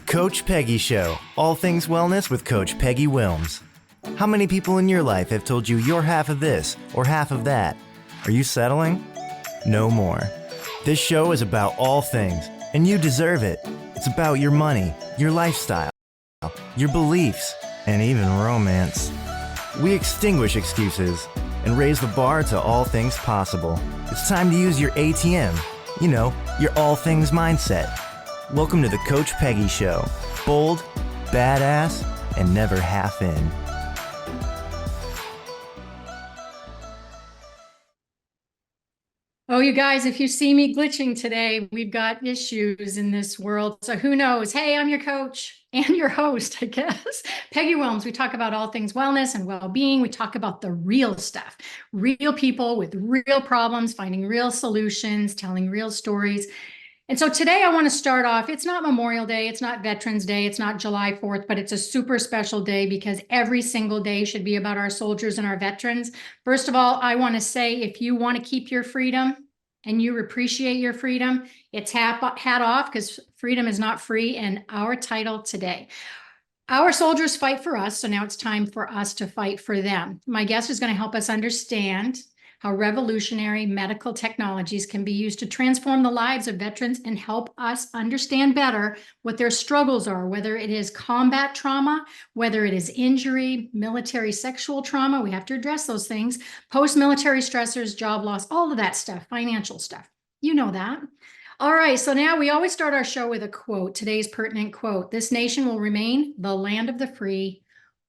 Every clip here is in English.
Coach Peggy Show. All things wellness with Coach Peggy Wilms. How many people in your life have told you you're half of this or half of that? Are you settling? No more. This show is about all things, and you deserve it. It's about your money, your lifestyle, your beliefs, and even romance. We extinguish excuses and raise the bar to all things possible. It's time to use your ATM. You know, your all things mindset. Welcome to the Coach Peggy Show. Bold, badass, and never half in. Oh, you guys, if you see me glitching today, we've got issues in this world. So who knows? Hey, I'm your coach and your host, I guess. Peggy Wilms. We talk about all things wellness and well-being. We talk about the real stuff, real people with real problems, finding real solutions, telling real stories. And so today I want to start off, it's not Memorial Day, it's not Veterans Day, it's not July 4th, but it's a super special day because every single day should be about our soldiers and our veterans. First of all, I want to say if you want to keep your freedom and you appreciate your freedom, it's hat off because freedom is not free. And our title today, our soldiers fight for us, so now it's time for us to fight for them. My guest is going to help us understand how revolutionary medical technologies can be used to transform the lives of veterans and help us understand better what their struggles are, whether it is combat trauma, whether it is injury, military sexual trauma, we have to address those things, post-military stressors, job loss, all of that stuff, financial stuff. You know that. All right, so now we always start our show with a quote, today's pertinent quote. This nation will remain the land of the free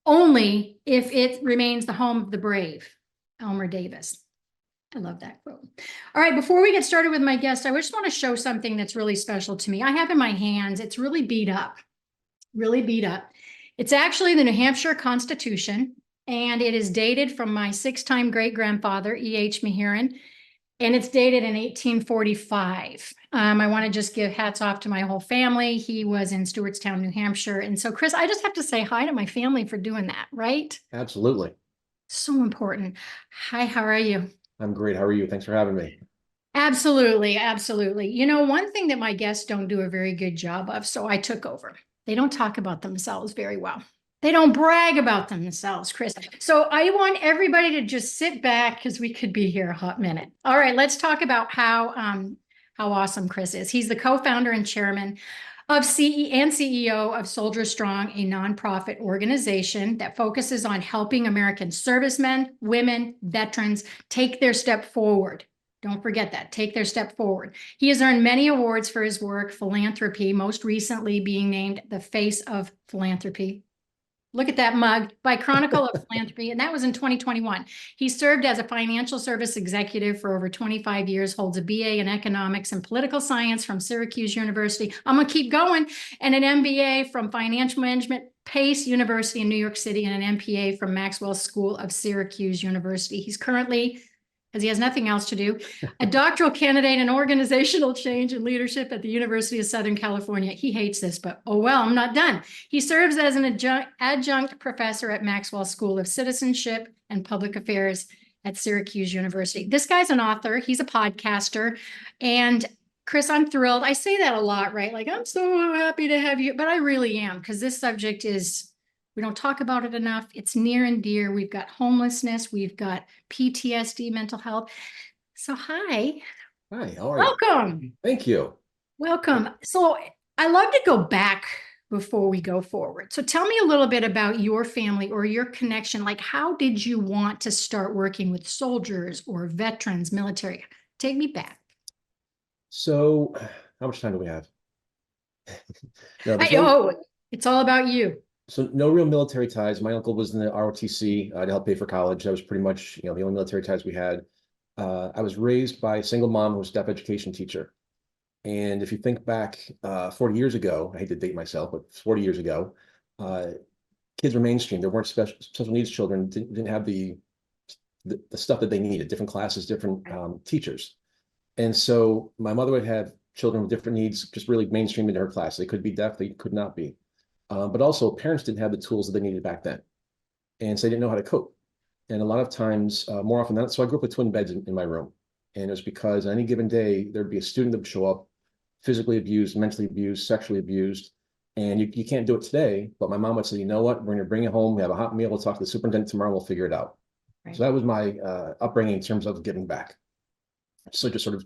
only if it remains the home of the brave. Elmer Davis. I love that quote. All right, before we get started with my guest, I just want to show something that's really special to me. I have in my hands, it's really beat up, really beat up. It's actually the New Hampshire Constitution, and it is dated from my six-time great-grandfather, E.H. Meheran, and it's dated in 1845. I want to just give hats off to my whole family. He was in Stewartstown, New Hampshire. And so, Chris, I just have to say hi to my family for doing that, right? Absolutely. So important. Hi, how are you? I'm great. How are you? Thanks for having me. Absolutely. Absolutely. You know, one thing that my guests don't do a very good job of, so I took over. They don't talk about themselves very well. They don't brag about themselves, Chris. So I want everybody to just sit back because we could be here a hot minute. All right, let's talk about how awesome Chris is. He's the co-founder and chairman of CEO of SoldierStrong, a nonprofit organization that focuses on helping American servicemen, women, veterans take their step forward. Don't forget that, take their step forward. He has earned many awards for his work, philanthropy, most recently being named the face of philanthropy. Look at that mug by Chronicle of Philanthropy, and that was in 2021. He served as a financial service executive for over 25 years, holds a BA in economics and political science from Syracuse University. I'm going to keep going, and an MBA from financial management, Pace University in New York City, and an MPA from Maxwell School of Syracuse University. He's currently, because he has nothing else to do, a doctoral candidate in organizational change and leadership at the University of Southern California. He hates this, but oh well, I'm not done. He serves as an adjunct professor at Maxwell School of Citizenship and Public Affairs at Syracuse University. This guy's an author. He's a podcaster. And Chris, I'm thrilled. I say that a lot, right? Like, I'm so happy to have you, but I really am, because this subject is, we don't talk about it enough. It's near and dear. We've got homelessness. We've got PTSD, mental health. So hi. Hi, how are you? Welcome. Thank you. Welcome. So I love to go back before we go forward. So tell me a little bit about your family or your connection. Like, how did you want to start working with soldiers or veterans, military? Take me back. So how much time do we have? It's all about you. So no real military ties. My uncle was in the ROTC to help pay for college. That was pretty much, the only military ties we had. I was raised by a single mom who was a deaf education teacher. And if you think back 40 years ago, I hate to date myself, but 40 years ago, kids were mainstream. There weren't special needs children, didn't have the stuff that they needed, different classes, different teachers. And so my mother would have children with different needs, just really mainstream into her class. They could be deaf, they could not be. But also parents didn't have the tools that they needed back then. And so they didn't know how to cope. And a lot of times, more often than not, so I grew up with twin beds in my room. And it was because on any given day, there'd be a student that would show up, physically abused, mentally abused, sexually abused. And you can't do it today, but my mom would say, you know what, we're gonna bring it home, we have a hot meal, we'll talk to the superintendent tomorrow, we'll figure it out. Right. So that was my upbringing in terms of giving back. So just sort of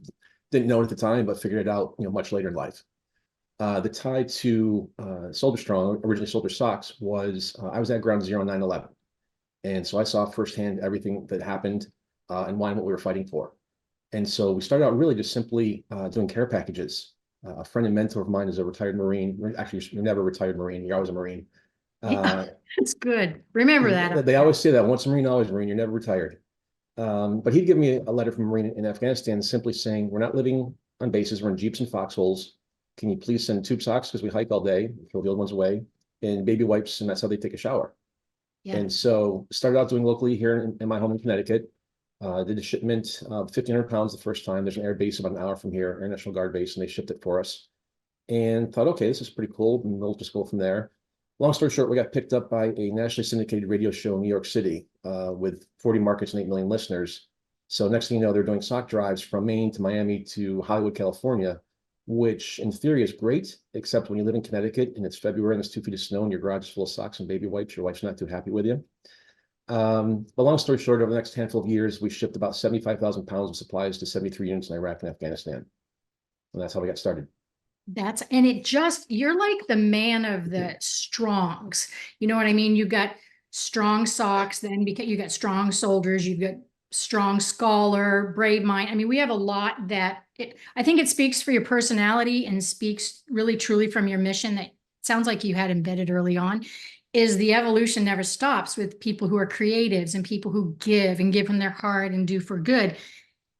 didn't know it at the time, but figured it out, much later in life. The tie to SoldierStrong, originally Soldier Socks, was I was at Ground Zero on 9/11. And so I saw firsthand everything that happened and why and what we were fighting for. And so we started out really just simply doing care packages. A friend and mentor of mine is a retired Marine. Actually, you're never a retired Marine. You're always a Marine. Yeah, that's good. Remember that. They always say that. Once a Marine, always a Marine. You're never retired. But he'd give me a letter from a Marine in Afghanistan simply saying, we're not living on bases. We're in Jeeps and foxholes. Can you please send tube socks because we hike all day, throw the old ones away, and baby wipes, and that's how they take a shower. Yeah. And so started out doing locally here in my home in Connecticut. Did a shipment of 1,500 pounds the first time. There's an air base about an hour from here, Air National Guard base, and they shipped it for us. And thought, okay, this is pretty cool. And we'll just go from there. Long story short, we got picked up by a nationally syndicated radio show in New York City with 40 markets and 8 million listeners. So next thing you know, they're doing sock drives from Maine to Miami to Hollywood, California, which in theory is great, except when you live in Connecticut and it's February and there's 2 feet of snow and your garage is full of socks and baby wipes, your wife's not too happy with you. But long story short, over the next handful of years, we shipped about 75,000 pounds of supplies to 73 units in Iraq and Afghanistan. And that's how we got started. You're like the man of the strongs. You know what I mean? You got strong socks, then because you got strong soldiers, you've got strong scholar, brave mind. I mean, we have a lot I think it speaks for your personality and speaks really truly from your mission that sounds like you had embedded early on, is the evolution never stops with people who are creatives and people who give from their heart and do for good.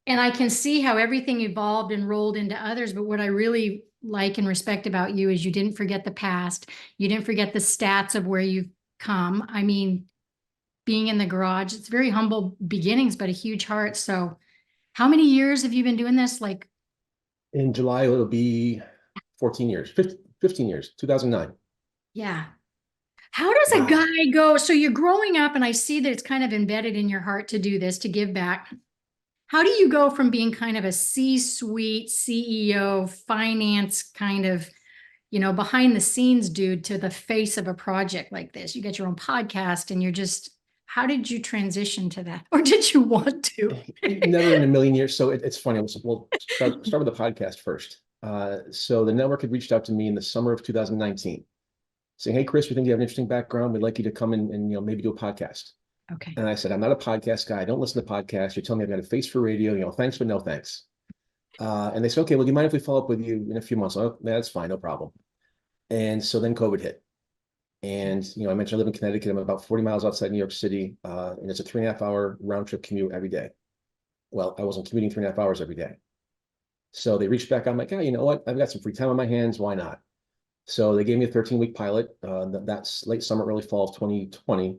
And I can see how everything evolved and rolled into others. But what I really like and respect about you is you didn't forget the past. You didn't forget the stats of where you've come. I mean, being in the garage, it's very humble beginnings, but a huge heart. So how many years have you been doing this? Like in July, it'll be 14 years, 15 years, 2009. Yeah. How does a guy go? So you're growing up and I see that it's kind of embedded in your heart to do this, to give back. How do you go from being kind of a C-suite CEO, finance kind of, behind the scenes dude to the face of a project like this? You get your own podcast and how did you transition to that? Or did you want to? Never in a million years. So it's funny. We'll start with the podcast first. So the network had reached out to me in the summer of 2019 saying, hey, Chris, we think you have an interesting background. We'd like you to come in and maybe do a podcast. Okay. And I said, I'm not a podcast guy. I don't listen to podcasts. You're telling me I've got a face for radio, thanks, but no thanks. And they said, okay, well, do you mind if we follow up with you in a few months? Oh, that's fine, no problem. And so then COVID hit. And, I mentioned I live in Connecticut. I'm about 40 miles outside New York City. And it's a 3.5 hour round trip commute every day. Well, I wasn't commuting 3.5 hours every day. So they reached back. I'm like, you know what? I've got some free time on my hands. Why not? So they gave me a 13-week pilot. That's late summer, early fall of 2020.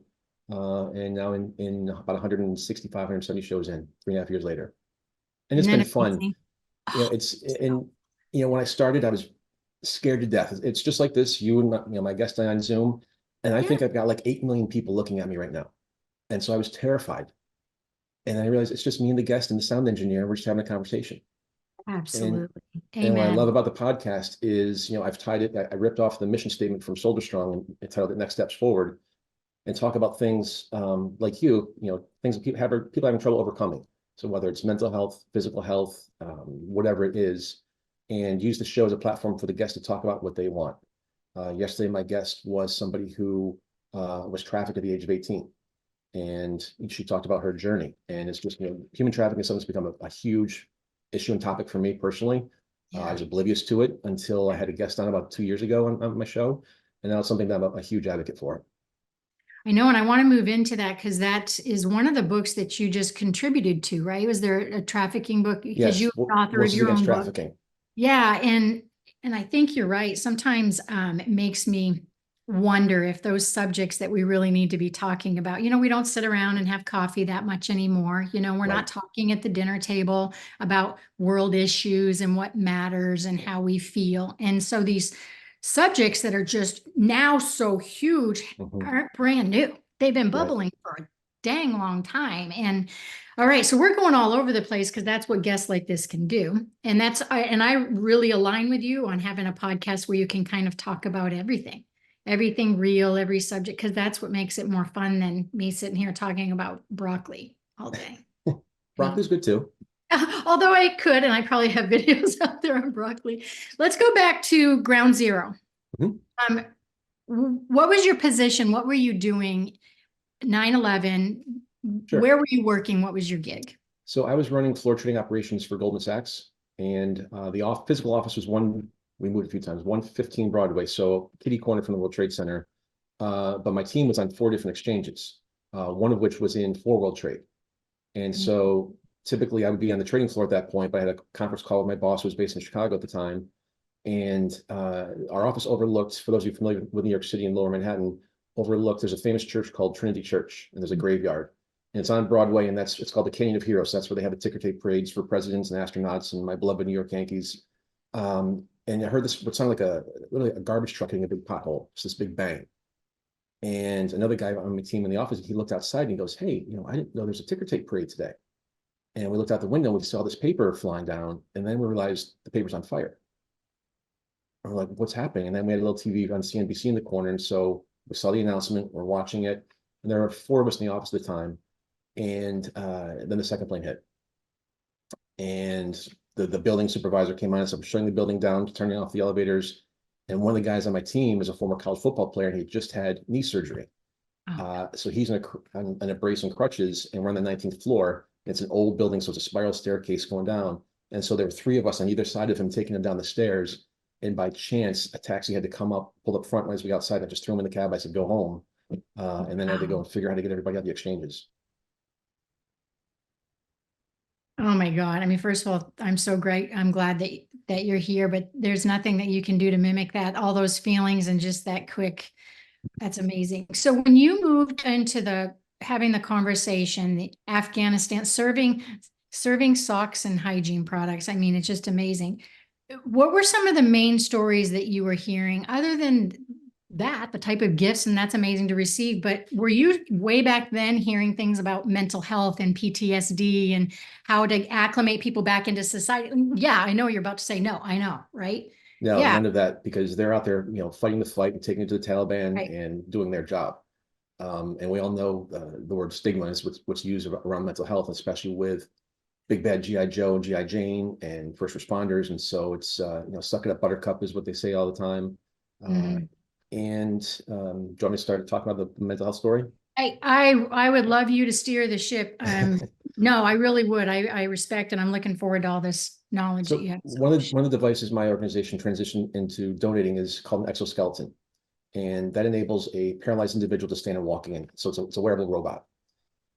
And now in about 165, 170 shows in 3.5 years later. And it's been fun. When I started, I was scared to death. It's just like this, you and my guest on Zoom. And I think I've got like 8 million people looking at me right now. And so I was terrified. And I realized it's just me and the guest and the sound engineer. We're just having a conversation. Absolutely. And what I love about the podcast is, I've tied it, I ripped off the mission statement from SoldierStrong and titled it Next Steps Forward, and talk about things like things that people having trouble overcoming. So whether it's mental health, physical health, whatever it is, and use the show as a platform for the guests to talk about what they want. Yesterday, my guest was somebody who was trafficked at the age of 18. And she talked about her journey. And it's just, human trafficking is something that's become a huge issue and topic for me personally. I was oblivious to it until I had a guest on about 2 years ago on my show. And now it's something that I'm a huge advocate for. I know, and I want to move into that because that is one of the books that you just contributed to, right? Was there a trafficking book? Because yes, you were author of your own trafficking. book. Yeah, and I think you're right. Sometimes it makes me wonder if those subjects that we really need to be talking about, we don't sit around and have coffee that much anymore. We're not talking at the dinner table about world issues and what matters and how we feel. And so these subjects that are just now so huge aren't brand new. They've been bubbling for dang long time. And all right, so we're going all over the place because that's what guests like this can do. And I really align with you on having a podcast where you can kind of talk about everything real, every subject, because that's what makes it more fun than me sitting here talking about broccoli all day. Broccoli's good too. Although I could, and I probably have videos out there on broccoli. Let's go back to ground zero. Mhm. What was your position? What were you doing 9/11? Sure. Where were you working? What was your gig? So I was running floor trading operations for Goldman Sachs, and the physical office was we moved a few times, 115 Broadway, so kitty corner from the World Trade Center. But my team was on 4 different exchanges, one of which was in for World Trade. And so typically I would be on the trading floor at that point, but I had a conference call with my boss who was based in Chicago at the time. And our office overlooked, for those of you familiar with New York City and Lower Manhattan, there's a famous church called Trinity Church, and there's a graveyard. And it's on Broadway, and it's called the Canyon of Heroes. That's where they have the ticker tape parades for presidents and astronauts and my beloved New York Yankees. And I heard this, what sounded like literally a garbage truck hitting a big pothole, just this big bang. And another guy on my team in the office, he looked outside and he goes, "Hey, I didn't know there's a ticker tape parade today." And we looked out the window and we saw this paper flying down, and then we realized the paper's on fire. And we're like, "What's happening?" And then we had a little TV on CNBC in the corner, and so we saw the announcement, we're watching it, and there were 4 of us in the office at the time. And then the second plane hit. And the building supervisor came on and said, "I'm shutting the building down, turning off the elevators." And one of the guys on my team is a former college football player, and he just had knee surgery. So he's in a brace and crutches, and we're on the 19th floor. It's an old building, so it's a spiral staircase going down. And so there were 3 of us on either side of him taking him down the stairs. And by chance, a taxi had to come up, pull up front as we got outside. I just threw him in the cab. I said, "Go home." And then I had to go and figure out how to get everybody out of the exchanges. Oh my God. I mean, first of all, I'm so great. I'm glad that you're here, but there's nothing that you can do to mimic that, all those feelings and just that quick. That's amazing. So when you moved into having the conversation, the Afghanistan, serving socks and hygiene products, I mean, it's just amazing. What were some of the main stories that you were hearing other than the type of gifts, and that's amazing to receive, but were you way back then hearing things about mental health and PTSD and how to acclimate people back into society? Yeah, I know you're about to say no, I know, right? No, Yeah. none of that, because they're out there, fighting the fight and taking it to the Taliban, Right. and doing their job. And we all know the word stigma is what's used around mental health, especially with big bad G.I. Joe and G.I. Jane and first responders. And so it's, suck it up, buttercup is what they say all the time. And do you want me to start talking about the mental health story? I would love you to steer the ship. No, I really would. I respect, and I'm looking forward to all this knowledge that you have. One of the devices my organization transitioned into donating is called an exoskeleton, and that enables a paralyzed individual to stand and walk again. So it's a wearable robot.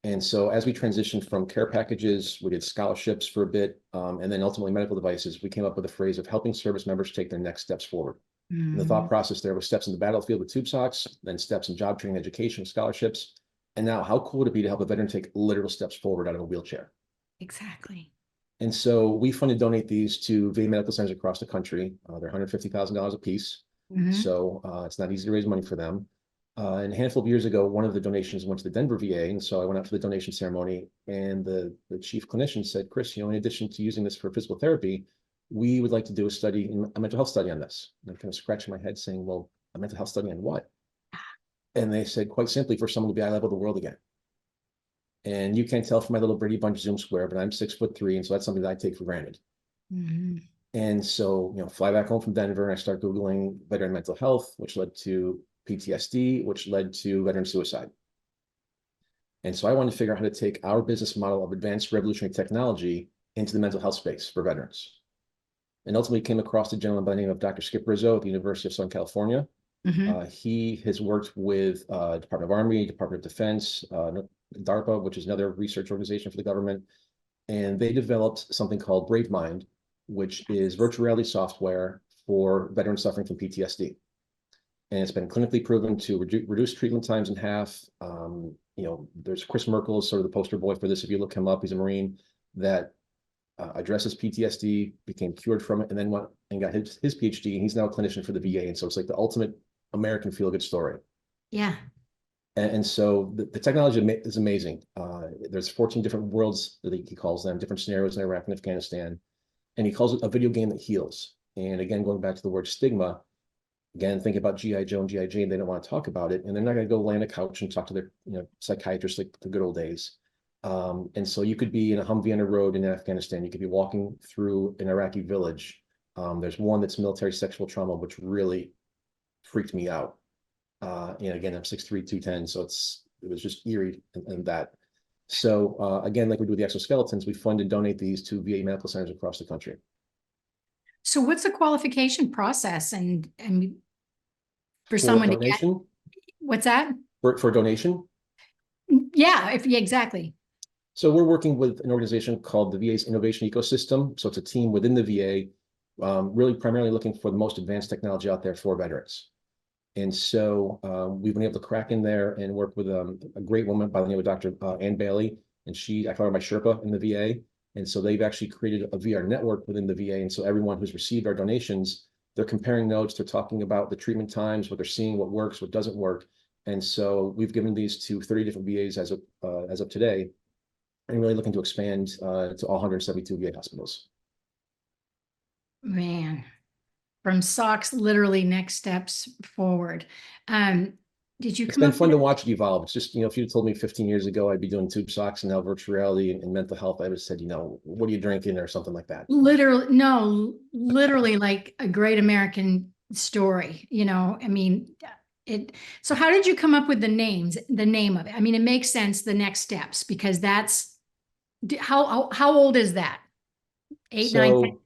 And so as we transitioned from care packages, we did scholarships for a bit, and then ultimately medical devices, we came up with a phrase of helping service members take their next steps forward. And the thought process there was steps in the battlefield with tube socks, then steps in job training, education, scholarships. And now how cool would it be to help a veteran take literal steps forward out of a wheelchair? Exactly. And so we fund and donate these to VA medical centers across the country. They're $150,000 a piece. So it's not easy to raise money for them. And a handful of years ago, one of the donations went to the Denver VA. And so I went out to the donation ceremony, and the chief clinician said, "Chris, in addition to using this for physical therapy, we would like to do a mental health study on this." And I'm kind of scratching my head saying, "Well, a mental health study on what?" And they said, quite simply, for someone to be eye level of the world again. And you can't tell from my little Brady Bunch Zoom square, but I'm 6'3", and so that's something that I take for granted. And so, fly back home from Denver, and I start Googling veteran mental health, which led to PTSD, which led to veteran suicide. And so I wanted to figure out how to take our business model of advanced revolutionary technology into the mental health space for veterans. And ultimately came across a gentleman by the name of Dr. Skip Rizzo at the University of Southern California. He has worked with Department of Army, Department of Defense, DARPA, which is another research organization for the government. And they developed something called BraveMind, which is virtual reality software for veterans suffering from PTSD. And it's been clinically proven to reduce treatment times in half. There's Chris Merkel, sort of the poster boy for this. If you look him up, he's a Marine that addresses PTSD, became cured from it, and then went and got his PhD, and he's now a clinician for the VA. And so it's like the ultimate American feel-good story. Yeah. And so the technology is amazing. There's 14 different worlds that he calls them, different scenarios in Iraq and Afghanistan. And he calls it a video game that heals. And again, going back to the word stigma, again, think about G.I. Joe and G.I. Jane, they don't want to talk about it. And they're not going to go lay on a couch and talk to their psychiatrist like the good old days. And so you could be in a Humvee on a road in Afghanistan. You could be walking through an Iraqi village. There's one that's military sexual trauma, which really freaked me out. And again, I'm 6'3", 210, so it was just eerie and that. So again, like we do with the exoskeletons, we fund and donate these to VA medical centers across the country. So what's the qualification process and for someone donation? to get, what's that? For donation? Yeah, exactly. So we're working with an organization called the VA's Innovation Ecosystem. So it's a team within the VA, really primarily looking for the most advanced technology out there for veterans. And so we've been able to crack in there and work with a great woman by the name of Dr. Ann Bailey. And I call her my Sherpa in the VA. And so they've actually created a VR network within the VA. And so everyone who's received our donations, they're comparing notes, they're talking about the treatment times, what they're seeing, what works, what doesn't work. And so we've given these to 30 different VAs as of today, and really looking to expand to all 172 VA hospitals. Man, from socks, literally next steps forward. Did you It's come been up fun with to watch it evolve. It's just, if you told me 15 years ago I'd be doing tube socks and now virtual reality and mental health, I would have said, what are you drinking or something like that. literally like a great American story, I mean, so how did you come up with the name of it? I mean, it makes sense, the next steps, because how old is that? 8, 9, 10?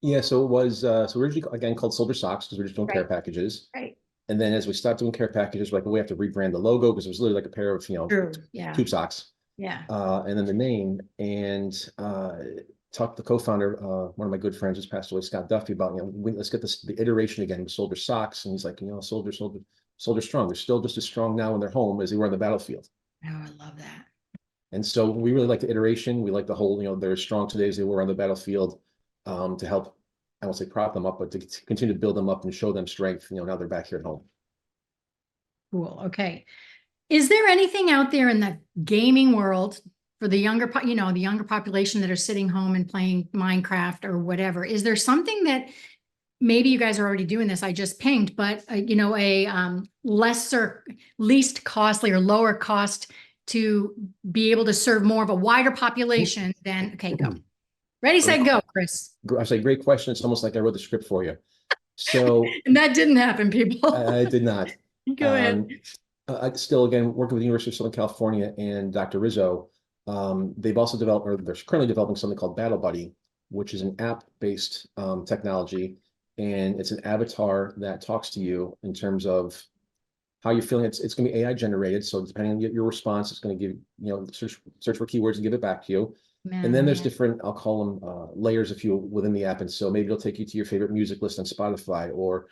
Yeah, so it was originally again called Soldier Socks because we're just doing care packages. Right. And then as we stopped doing care packages, we're like, well, we have to rebrand the logo because it was literally like a pair of tube socks. Yeah. And then the name, and talked to the co-founder, one of my good friends who's passed away, Scott Duffy, about let's get the iteration again with Soldier Socks. And he's like, Soldier Strong. They're still just as strong now when they're home as they were on the battlefield. Oh, I love that. And so we really like the iteration. We like the whole, they're as strong today as they were on the battlefield, to help, I won't say prop them up, but to continue to build them up and show them strength, now they're back here at home. Cool. Okay. Is there anything out there in the gaming world for the younger, the younger population that are sitting home and playing Minecraft or whatever? Is there something that maybe you guys are already doing this, I just pinged, but a least costly or lower cost to be able to serve more of a wider population than, okay, go. Ready, set, go, Chris. I say, great question. It's almost like I wrote the script for you. So, and that didn't happen, people. I did not. Go ahead. I still, again, working with the University of Southern California and Dr. Rizzo, they've also developed, or they're currently developing something called Battle Buddy, which is an app-based technology. And it's an avatar that talks to you in terms of how you're feeling. It's going to be AI generated. So depending on your response, it's going to give, search for keywords and give it back to you. And then there's different, I'll call them layers, if you will, within the app. And so maybe it'll take you to your favorite music list on Spotify, or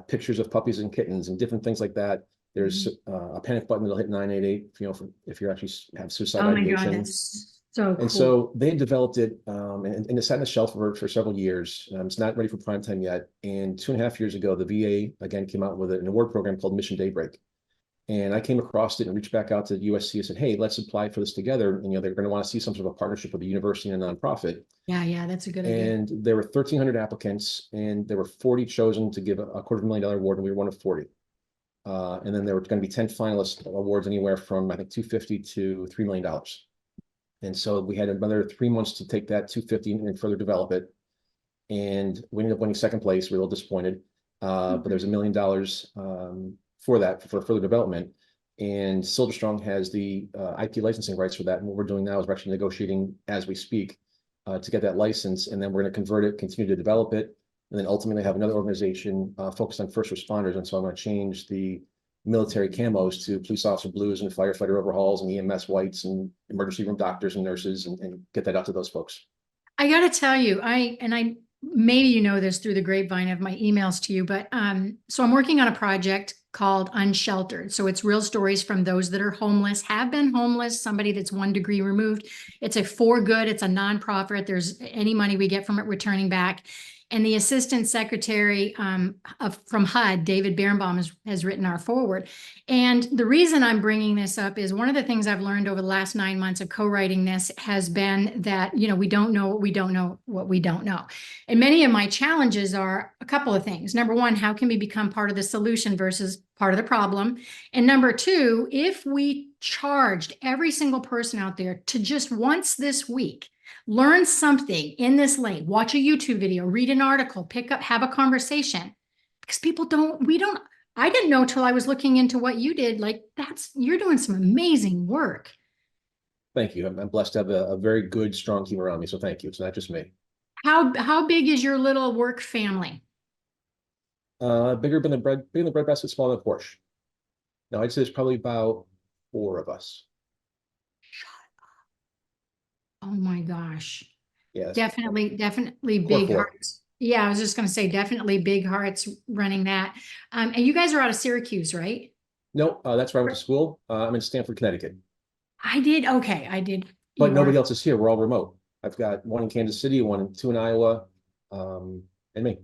pictures of puppies and kittens and different things like that. There's a panic button that'll hit 988, if you actually have suicide ideation. God, that's so cool. And so they developed it, and it sat on the shelf for several years. It's not ready for prime time yet. And 2.5 years ago, the VA again came out with an award program called Mission Daybreak. And I came across it and reached back out to USC and said, hey, let's apply for this together. And, they're going to want to see some sort of a partnership with the university and a nonprofit. Yeah, that's a good idea. And there were 1,300 applicants, and there were 40 chosen to give a $250,000 award, and we were one of 40. And then there were going to be 10 finalist awards, anywhere from, I think, $250,000 to $3 million. And so we had another 3 months to take that $250,000 and further develop it. And we ended up winning second place. We were a little disappointed, but there's $1 million for that, for further development. And SoldierStrong has the IP licensing rights for that. And what we're doing now is we're actually negotiating as we speak to get that license. And then we're going to convert it, continue to develop it, and then ultimately have another organization focused on first responders. And so I'm going to change the military camos to police officer blues and firefighter overhauls and EMS whites and emergency room doctors and nurses, and get that out to those folks. I got to tell you, I maybe this through the grapevine of my emails to you, but so I'm working on a project called Unsheltered. So it's real stories from those that are homeless, have been homeless, somebody that's 1 degree removed. It's a for good, it's a nonprofit. There's any money we get from it returning back. And the assistant secretary from HUD, David Birnbaum, has written our foreword. And the reason I'm bringing this up is one of the things I've learned over the last 9 months of co-writing this has been that, we don't know what we don't know what we don't know. And many of my challenges are a couple of things. Number one, how can we become part of the solution versus part of the problem? And number two, if we charged every single person out there to just once this week learn something in this lane, watch a YouTube video, read an article, have a conversation, because I didn't know till I was looking into what you did. Like you're doing some amazing work. Thank you. I'm blessed to have a very good, strong team around me. So thank you. It's not just me. How big is your little work family? Bigger than the bread basket, smaller than the Porsche. No, I'd say there's probably about 4 of us. Oh my gosh. Yes. Definitely big Core 4. hearts. Yeah, I was just going to say definitely big hearts running that. And you guys are out of Syracuse, right? No, that's where I went to school. I'm in Stamford, Connecticut. I did. Okay, I did. But nobody else is here. We're all remote. I've got 1 in Kansas City, 2 in Iowa, and me.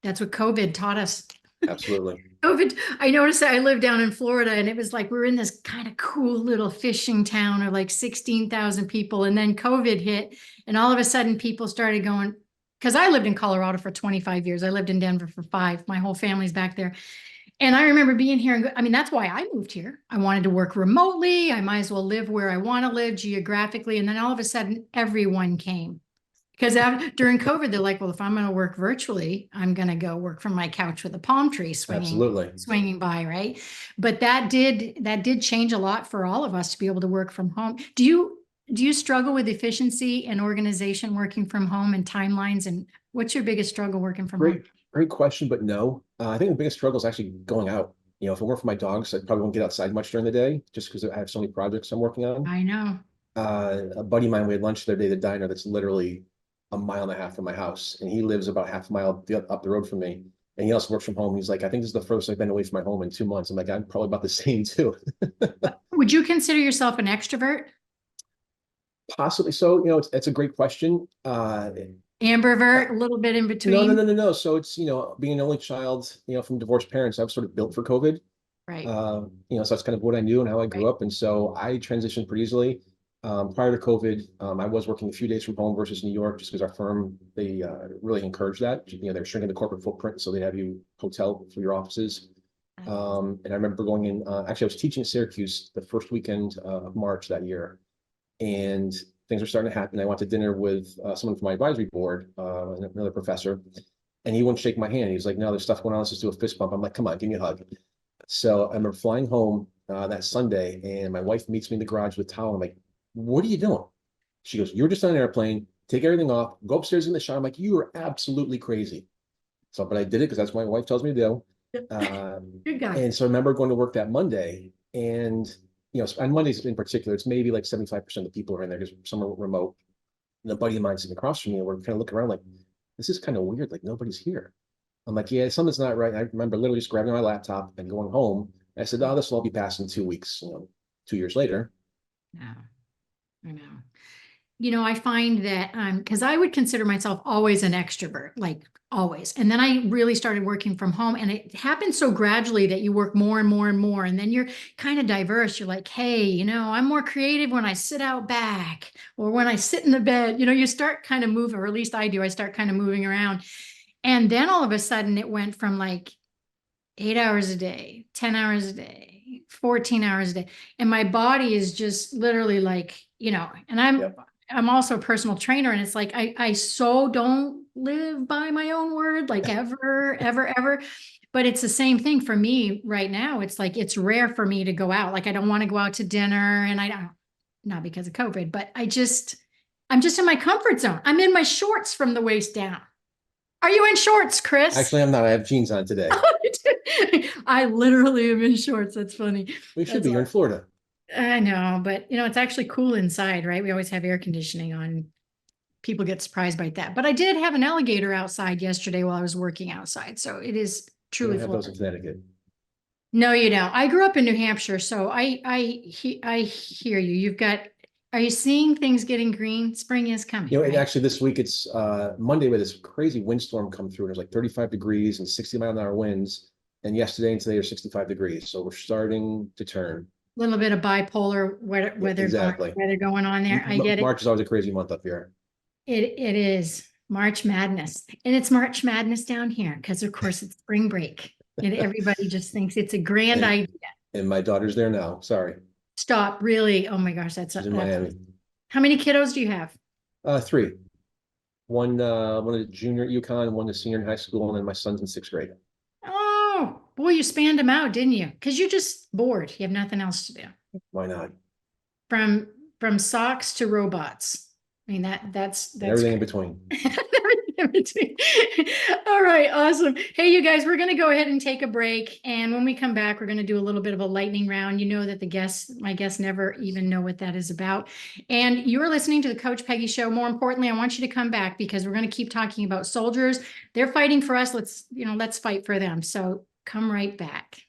That's what COVID taught us. Absolutely. COVID, I noticed that I lived down in Florida and it was like we were in this kind of cool little fishing town of like 16,000 people. And then COVID hit and all of a sudden people started going, because I lived in Colorado for 25 years. I lived in Denver for 5. My whole family's back there. And I remember being here. And that's why I moved here. I wanted to work remotely. I might as well live where I want to live geographically. And then all of a sudden everyone came. Because during COVID, they're like, well, if I'm going to work virtually, I'm going to go work from my couch with a palm tree swinging by, right? But that did change a lot for all of us to be able to work from home. Do you struggle with efficiency and organization working from home and timelines? And what's your biggest struggle working from home? Great question, but no. I think the biggest struggle is actually going out. If it weren't for my dogs, I probably won't get outside much during the day just because I have so many projects I'm working on. I know. A buddy of mine, we had lunch the other day, the diner that's literally 1.5 miles from my house, and he lives about half a mile up the road from me, and he also works from home. He's like, I think this is the first I've been away from my home in 2 months. I'm like, I'm probably about the same too. Would you consider yourself an extrovert? Possibly so. It's a great question. Ambivert, a little bit in between. No. So it's being an only child, from divorced parents, I was sort of built for COVID. Right. So that's kind of what I knew and how I grew up, and so I transitioned pretty easily. Prior to COVID, I was working a few days from home versus New York, just because our firm, they really encouraged that. They're shrinking the corporate footprint, so they have you hotel for your offices. And I remember going in, actually, I was teaching at Syracuse the first weekend of March that year, and things were starting to happen. I went to dinner with someone from my advisory board, another professor, and he wouldn't shake my hand. He was like, no, there's stuff going on. Let's just do a fist bump. I'm like, come on, give me a hug. So I remember flying home that Sunday, and my wife meets me in the garage with a towel. I'm like, what are you doing? She goes, you're just on an airplane, take everything off, go upstairs in the shower. I'm like, you are absolutely crazy. So, but I did it because that's what my wife tells me to do. Good guy. And so I remember going to work that Monday, and, on Mondays in particular, it's maybe like 75% of the people are in there because some are remote. And a buddy of mine sitting across from me, and we're kind of looking around like, this is kind of weird. Like nobody's here. I'm like, yeah, something's not right. I remember literally just grabbing my laptop and going home. And I said, oh, this will all be passed in 2 weeks, 2 years later. Yeah. I know. I find that because I would consider myself always an extrovert, like always. And then I really started working from home, and it happened so gradually that you work more and more and more. And then you're kind of diverse. You're like, hey, I'm more creative when I sit out back or when I sit in the bed. You start kind of moving, or at least I do. I start kind of moving around. And then all of a sudden it went from like 8 hours a day, 10 hours a day, 14 hours a day. And my body is just literally like, and I'm also a personal trainer, and it's like, I so don't live by my own word, like ever. But it's the same thing for me right now. It's like, it's rare for me to go out. Like, I don't want to go out to dinner, and I don't, not because of COVID, but I'm just in my comfort zone. I'm in my shorts from the waist down. Are you in shorts, Chris? Actually, I'm not. I have jeans on today. I literally am in shorts. That's funny. We should be. You're in Florida. I know, but it's actually cool inside, right? We always have air conditioning on. People get surprised by that. But I did have an alligator outside yesterday while I was working outside. So it is truly Florida. Those in Connecticut. No, you don't. I grew up in New Hampshire, so I hear you. You've got Are you seeing things getting green? Spring is coming. You know, and right? actually this week it's Monday with this crazy windstorm come through. There's like 35 degrees and 60-mile-an-hour winds. And yesterday and today are 65 degrees. So we're starting to turn. A little bit of bipolar Exactly. weather going on there. I get it. March is always a crazy month up here. It is March Madness, and it's March Madness down here because, of course, it's spring break, and everybody just thinks it's a grand idea. And my daughter's there now. Sorry. Stop, really? Oh my gosh, She's in Miami. How many kiddos do you have? 3. One a junior at UConn, one a senior in high school, and then my son's in 6th grade. Oh boy, you spanned them out, didn't you? Because you're just bored. You have nothing else to do. Why not? From socks to robots. I mean that's everything in between. Everything in between. All right, awesome. Hey, you guys, we're gonna go ahead and take a break, and when we come back, we're gonna do a little bit of a lightning round. You know that my guests never even know what that is about. And you're listening to the Coach Peggy Show. More importantly, I want you to come back because we're gonna keep talking about soldiers. They're fighting for us. Let's fight for them. So come right back.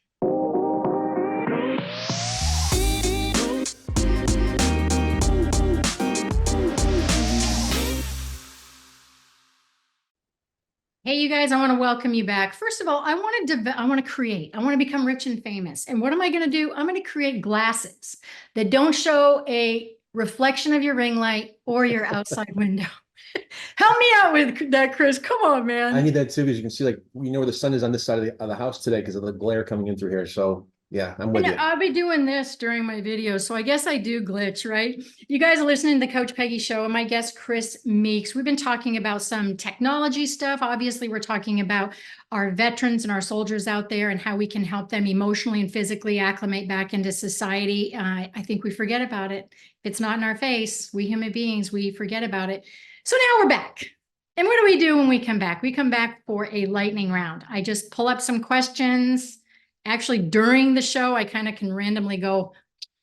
Hey, you guys, I want to welcome you back. First of all, I want to become rich and famous. And what am I going to do? I'm going to create glasses that don't show a reflection of your ring light or your outside window. Help me out with that, Chris. Come on, man. I need that too, because you can see, like, where the sun is on this side of the house today because of the glare coming in through here. So yeah, I'm with you. I'll be doing this during my videos, so I guess I do glitch, right? You guys are listening to the Coach Peggy Show, and my guest, Chris Meeks. We've been talking about some technology stuff. Obviously, we're talking about our veterans and our soldiers out there and how we can help them emotionally and physically acclimate back into society. I think we forget about it. If it's not in our face, we human beings, we forget about it. So now we're back. And what do we do when we come back? We come back for a lightning round. I just pull up some questions. Actually, during the show, I kind of can randomly go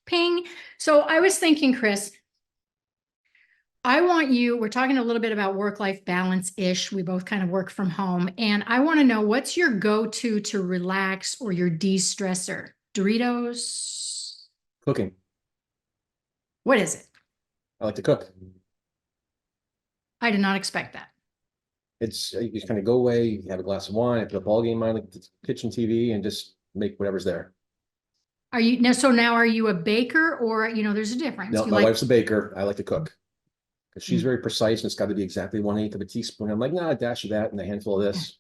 ping. So I was thinking, Chris, we're talking a little bit about work-life balance-ish. We both kind of work from home. And I want to know, what's your go-to to relax or your de-stressor? Doritos? Cooking. What is it? I like to cook. I did not expect that. It's, you just kind of go away, you have a glass of wine, put a ball game on the kitchen TV, and just make whatever's there. Are you a baker, or, there's a difference? No, my wife's a baker. I like to cook because she's very precise, and it's got to be exactly 1/8 of a teaspoon. I'm like, a dash of that and a handful of this.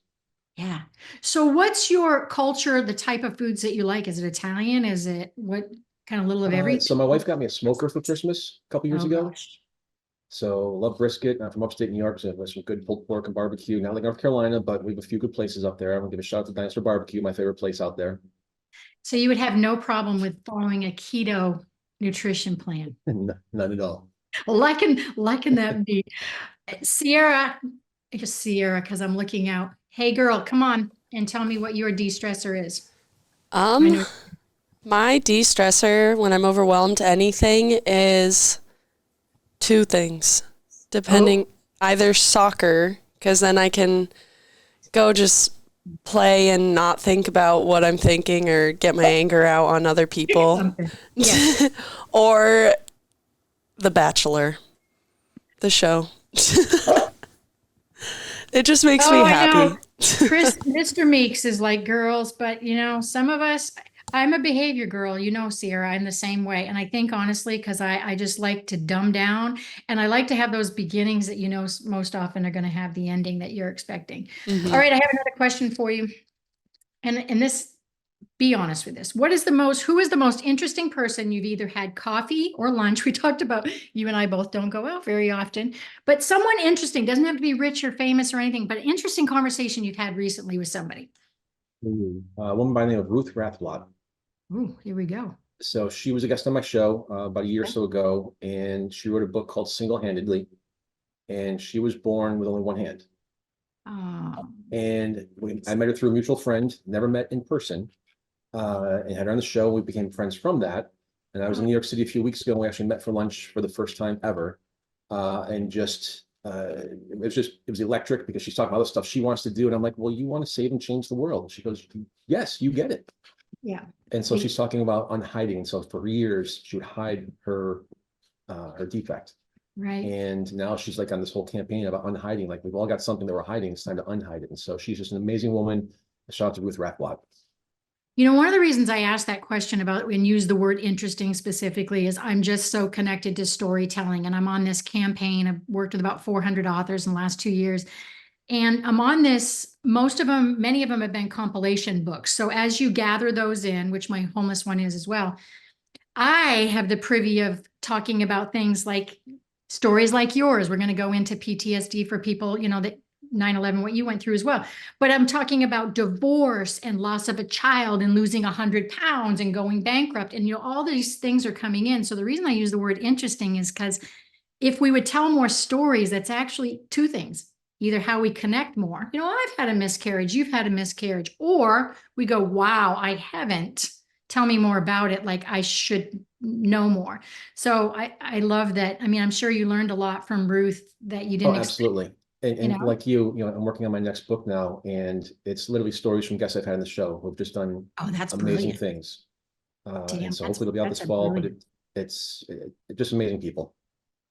Yeah. So what's your culture, the type of foods that you like? Is it Italian? Is it what kind of little of everything? So my wife got me a smoker for Christmas a couple years ago. Gosh. So love brisket. I'm from upstate New York, so there's some good pulled pork and barbecue. Not like North Carolina, but we have a few good places up there. I'm gonna give a shout out to Dinosaur Barbecue, my favorite place out there. So you would have no problem with following a keto nutrition plan? None at all. Liking that meat. Sierra, just Sierra, because I'm looking out. Hey girl, come on and tell me what your de-stressor is. My de-stressor when I'm overwhelmed anything is 2 things, depending, either soccer, because then I can go just play and not think about what I'm thinking or get my anger out on other people. Yeah. Or The Bachelor, the show. It just makes me happy. Chris, Mr. Meeks is like girls, but some of us, I'm a behavior girl, Sierra, I'm the same way. And I think honestly, because I just like to dumb down, and I like to have those beginnings that most often are going to have the ending that you're expecting. Mm-hmm. All right, I have another question for you. And this, be honest with this. Who is the most interesting person you've either had coffee or lunch? We talked about, you and I both don't go out very often, but someone interesting, doesn't have to be rich or famous or anything, but interesting conversation you've had recently with somebody. A woman by the name of Ruth Rathblot. Ooh, here we go. So she was a guest on my show about a year or so ago, and she wrote a book called Single-Handedly, and she was born with only one hand. And I met her through a mutual friend, never met in person, and had her on the show. We became friends from that. And I was in New York City a few weeks ago, and we actually met for lunch for the first time ever. And just, it was electric because she's talking about all the stuff she wants to do. And I'm like, well, you want to save and change the world? She goes, yes, you get it. Yeah. And so she's talking about unhiding. And so for years, she would hide her her defect. Right. And now she's like on this whole campaign about unhiding. Like we've all got something that we're hiding. It's time to unhide it. And so she's just an amazing woman. Shout out to Ruth Rathblad. You know, one of the reasons I asked that question about and use the word interesting specifically is I'm just so connected to storytelling, and I'm on this campaign. I've worked with about 400 authors in the last 2 years. And I'm on this, most of them, many of them have been compilation books. So as you gather those in, which my homeless one is as well, I have the privy of talking about things like stories like yours. We're going to go into PTSD for people, you know, that 9/11, what you went through as well. But I'm talking about divorce and loss of a child and losing 100 pounds and going bankrupt. And, you know, all these things are coming in. So the reason I use the word interesting is because if we would tell more stories, that's actually two things. Either how we connect more, you know, I've had a miscarriage, you've had a miscarriage, or we go, wow, I haven't. Tell me more about it. Like I should know more. So I love that. I mean, I'm sure you learned a lot from Ruth that you didn't expect, Absolutely. And you know? like you know, I'm working on my next book now, and it's literally stories from guests I've had on the show who've just done That's amazing brilliant. things. Damn, And so hopefully it'll be out this fall, but it's just amazing people.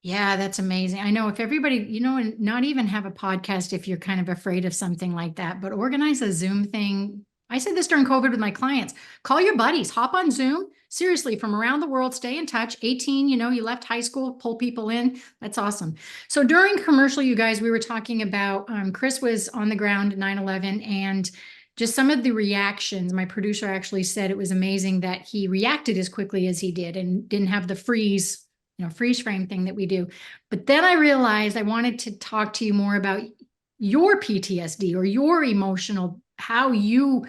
Yeah, that's amazing. I know if everybody, you know, and not even have a podcast if you're kind of afraid of something like that, but organize a Zoom thing. I said this during COVID with my clients. Call your buddies, hop on Zoom. Seriously, from around the world, stay in touch. 18, you know, you left high school, pull people in. That's awesome. So during commercial, you guys, we were talking about Chris was on the ground 9/11 and just some of the reactions. My producer actually said it was amazing that he reacted as quickly as he did and didn't have the freeze frame thing that we do. But then I realized I wanted to talk to you more about your PTSD or your emotional, how you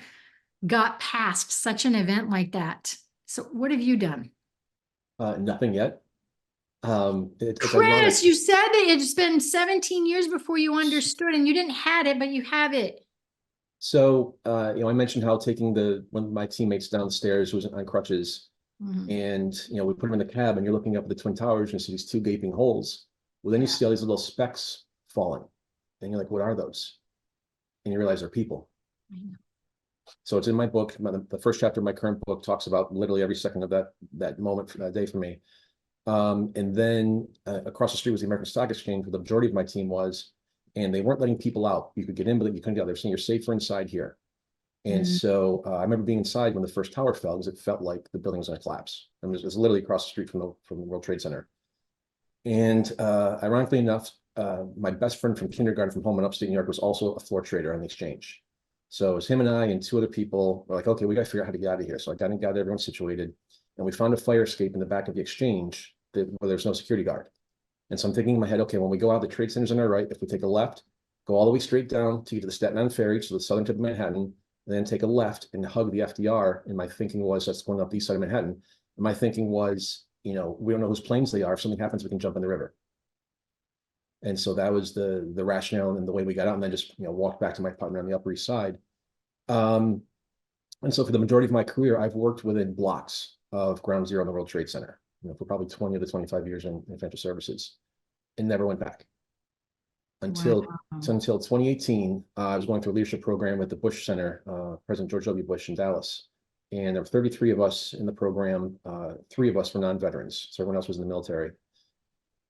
got past such an event like that. So what have you done? Nothing yet. It's Chris, you said that it's been 17 years before you understood and you didn't had it, but you have it. So, you know, I mentioned how taking one of my teammates downstairs who was on crutches, and, you know, we put him in the cab and you're looking up at the Twin Towers and you see these two gaping holes. Well, then you see all these little specks falling and you're like, what are those? And you realize they're people. So it's in my book. The first chapter of my current book talks about literally every second of that moment, that day for me. And then across the street was the American Stock Exchange, where the majority of my team was, and they weren't letting people out. You could get in, but you couldn't get out. They were saying you're safer inside here. And so I remember being inside when the first tower fell because it felt like the building was going to collapse. I mean, it was literally across the street from the World Trade Center. And ironically enough, my best friend from kindergarten from home in upstate New York was also a floor trader on the exchange. So it was him and I and two other people were like, okay, we got to figure out how to get out of here. So I got everyone situated, and we found a fire escape in the back of the exchange where there's no security guard. And so I'm thinking in my head, okay, when we go out, the trade center's on our right. If we take a left, go all the way straight down to get to the Staten Island ferry, to the southern tip of Manhattan, and then take a left and hug the FDR. And my thinking was that's going up the east side of Manhattan. And my thinking was, you know, we don't know whose planes they are. If something happens, we can jump in the river. And so that was the rationale and the way we got out, and then just, you know, walked back to my apartment on the Upper East Side. And so for the majority of my career, I've worked within blocks of Ground Zero in the World Trade Center, you know, for probably 20 to 25 years in financial services, and never went back until 2018. I was going through a leadership program at the Bush Center, President George W. Bush in Dallas. And there were 33 of us in the program. 3 of us were non-veterans, so everyone else was in the military.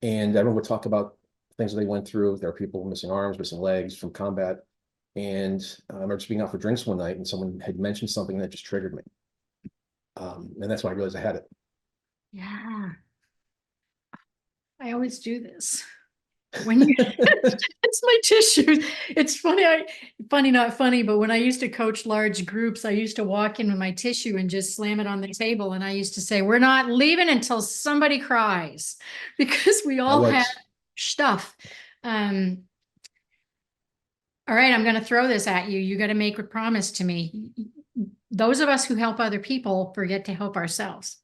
And everyone would talk about things that they went through. There are people missing arms, missing legs from combat. And I remember just being out for drinks one night and someone had mentioned something that just triggered me. And that's when I realized I had it. Yeah. I always do this. When you, it's my tissue. It's funny, not funny, but when I used to coach large groups, I used to walk in with my tissue and just slam it on the table. And I used to say, we're not leaving until somebody cries, because we all have stuff. All right, I'm going to throw this at you. You got to make a promise to me. Those of us who help other people forget to help ourselves.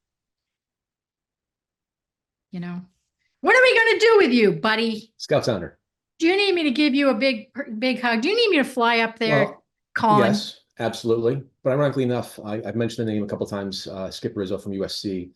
You know, what are we going to do with you, buddy? Scout's honor. Do you need me to give you a big hug? Do you need me to fly up there? Well, yes, absolutely. But ironically enough, I've mentioned the name a couple of times, Skip Rizzo from USC.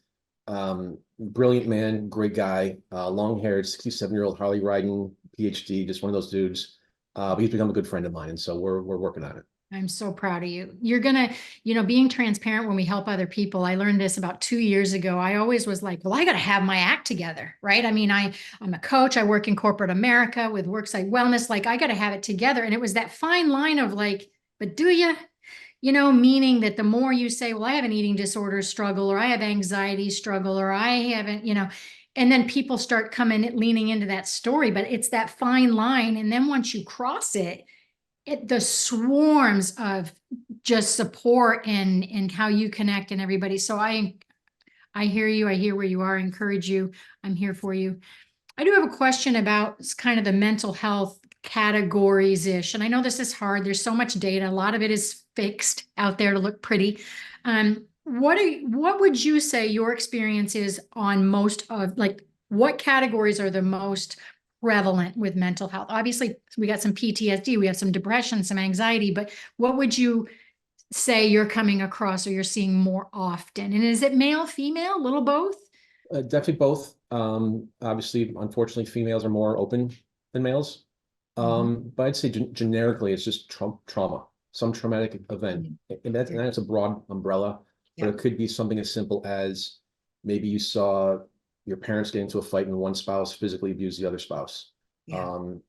Brilliant man, great guy, long-haired, 67-year-old Harley riding, PhD, just one of those dudes. But he's become a good friend of mine, and so we're working on it. I'm so proud of you. You're gonna, being transparent when we help other people. I learned this about 2 years ago. I always was like, well, I got to have my act together, right? I mean, I'm a coach. I work in corporate America with worksite wellness. Like, I got to have it together. And it was that fine line of like, but do you? Meaning that the more you say, well, I have an eating disorder struggle, or I have anxiety struggle, or I haven't, and then people start leaning into that story, but it's that fine line. And then once you cross it, the swarms of just support and how you connect and everybody. So I hear you. I hear where you are. I encourage you. I'm here for you. I do have a question about kind of the mental health categories ish. And I know this is hard. There's so much data. A lot of it is fixed out there to look pretty. What would you say your experience is on most of, like, what categories are the most prevalent with mental health? Obviously, we got some PTSD, we have some depression, some anxiety, but what would you say you're coming across or you're seeing more often? And is it male, female, little both? Definitely both. Obviously, unfortunately, females are more open than males. But I'd say generically, it's just trauma, some traumatic event. And that's a broad umbrella, but it could be something as simple as maybe you saw your parents get into a fight and one spouse physically abused the other spouse.